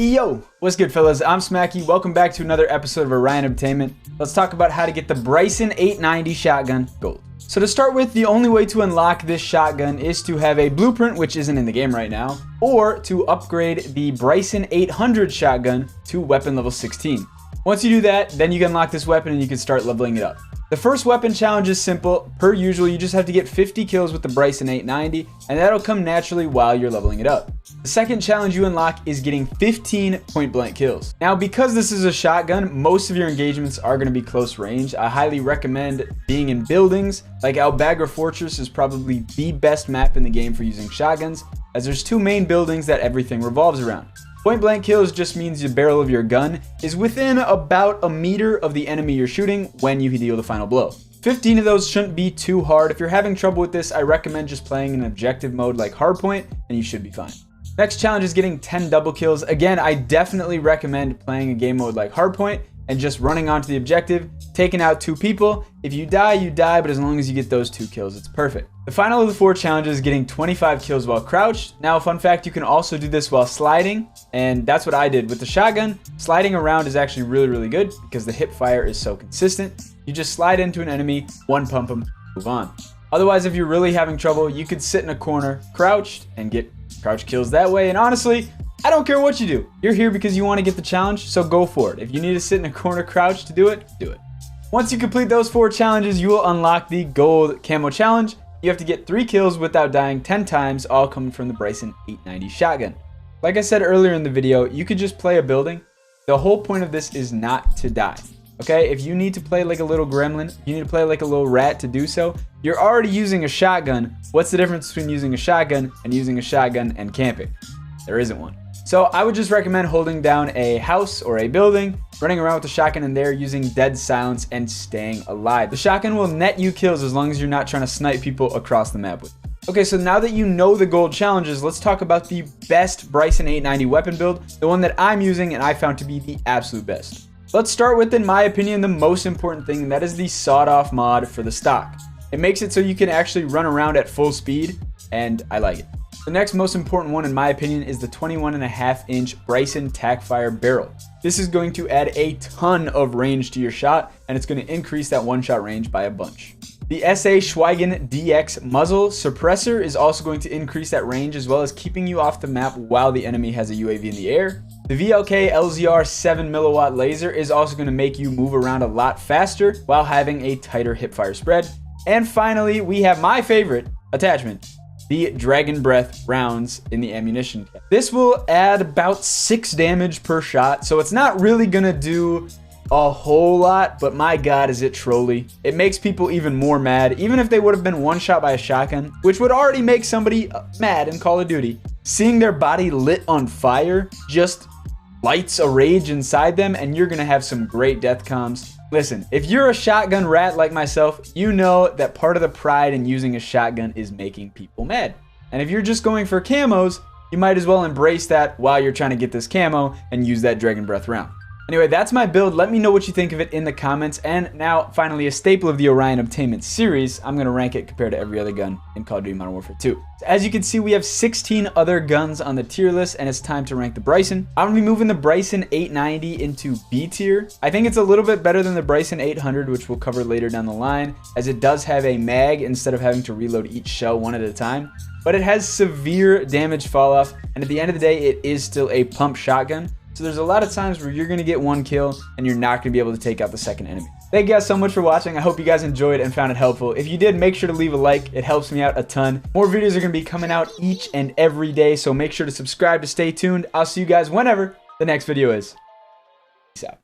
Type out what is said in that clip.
Yo, what's good, fellas? I'm Smakey. Welcome back to another episode of Orion Obtainment. Let's talk about how to get the Bryson 890 shotgun gold. So to start with, the only way to unlock this shotgun is to have a blueprint, which isn't in the game right now, or to upgrade the Bryson 800 shotgun to weapon level 16. Once you do that, then you can unlock this weapon and you can start leveling it up. The first weapon challenge is simple. Per usual, you just have to get 50 kills with the Bryson 890, and that'll come naturally while you're leveling it up. The second challenge you unlock is getting 15 point-blank kills. Now, because this is a shotgun, most of your engagements are going to be close range. I highly recommend being in buildings. Like Albagra Fortress is probably the best map in the game for using shotguns, as there's two main buildings that everything revolves around. Point-blank kills just means the barrel of your gun is within about a meter of the enemy you're shooting when you deal the final blow. 15 of those shouldn't be too hard. If you're having trouble with this, I recommend just playing in objective mode like hardpoint, and you should be fine. Next challenge is getting 10 double kills. Again, I definitely recommend playing a game mode like hardpoint and just running onto the objective, taking out 2 people. If you die, you die, but as long as you get those 2 kills, it's perfect. The final of the 4 challenges is getting 25 kills while crouched. Now, fun fact, you can also do this while sliding, and that's what I did with the shotgun. Sliding around is actually really good because the hip fire is so consistent. You just slide into an enemy, one pump them, move on. Otherwise, if you're really having trouble, you could sit in a corner, crouched, and get crouch kills that way. And honestly, I don't care what you do. You're here because you want to get the challenge, so go for it. If you need to sit in a corner crouch to do it, do it. Once you complete those 4 challenges, you will unlock the gold camo challenge. You have to get 3 kills without dying 10 times, all coming from the Bryson 890 shotgun. Like I said earlier in the video, you could just play a building. The whole point of this is not to die. Okay, if you need to play like a little gremlin, you need to play like a little rat to do so, you're already using a shotgun. What's the difference between using a shotgun and camping? There isn't one. So I would just recommend holding down a house or a building, running around with the shotgun in there, using dead silence, and staying alive. The shotgun will net you kills as long as you're not trying to snipe people across the map with it. Okay, so now that you know the gold challenges, let's talk about the best Bryson 890 weapon build, the one that I'm using and I found to be the absolute best. Let's start with, in my opinion, the most important thing, and that is the sawed-off mod for the stock. It makes it so you can actually run around at full speed, and I like it. The next most important one, in my opinion, is the 21.5-inch Bryson Tackfire barrel. This is going to add a ton of range to your shot, and it's going to increase that one-shot range by a bunch. The SA Schweigen DX muzzle suppressor is also going to increase that range, as well as keeping you off the map while the enemy has a UAV in the air. The VLK LZR 7mW laser is also going to make you move around a lot faster while having a tighter hipfire spread. And finally, we have my favorite attachment, the Dragon Breath rounds in the ammunition cap. This will add about 6 damage per shot, so it's not really going to do a whole lot, but my god is it trolly. It makes people even more mad, even if they would have been one shot by a shotgun, which would already make somebody mad in Call of Duty. Seeing their body lit on fire just lights a rage inside them, and you're gonna have some great death comms. Listen, if you're a shotgun rat like myself, you know that part of the pride in using a shotgun is making people mad. And if you're just going for camos, you might as well embrace that while you're trying to get this camo and use that Dragon Breath round. Anyway, that's my build. Let me know what you think of it in the comments. And now, finally, a staple of the Orion Obtainment series, I'm going to rank it compared to every other gun in Call of Duty Modern Warfare 2. So as you can see, we have 16 other guns on the tier list, and it's time to rank the Bryson. I'm going to be moving the Bryson 890 into B tier. I think it's a little bit better than the Bryson 800, which we'll cover later down the line, as it does have a mag instead of having to reload each shell one at a time. But it has severe damage fall off, and at the end of the day, it is still a pump shotgun. So there's a lot of times where you're going to get one kill and you're not going to be able to take out the second enemy. Thank you guys so much for watching. I hope you guys enjoyed and found it helpful. If you did, make sure to leave a like. It helps me out a ton. More videos are going to be coming out each and every day, so make sure to subscribe to stay tuned. I'll see you guys whenever the next video is. Peace out.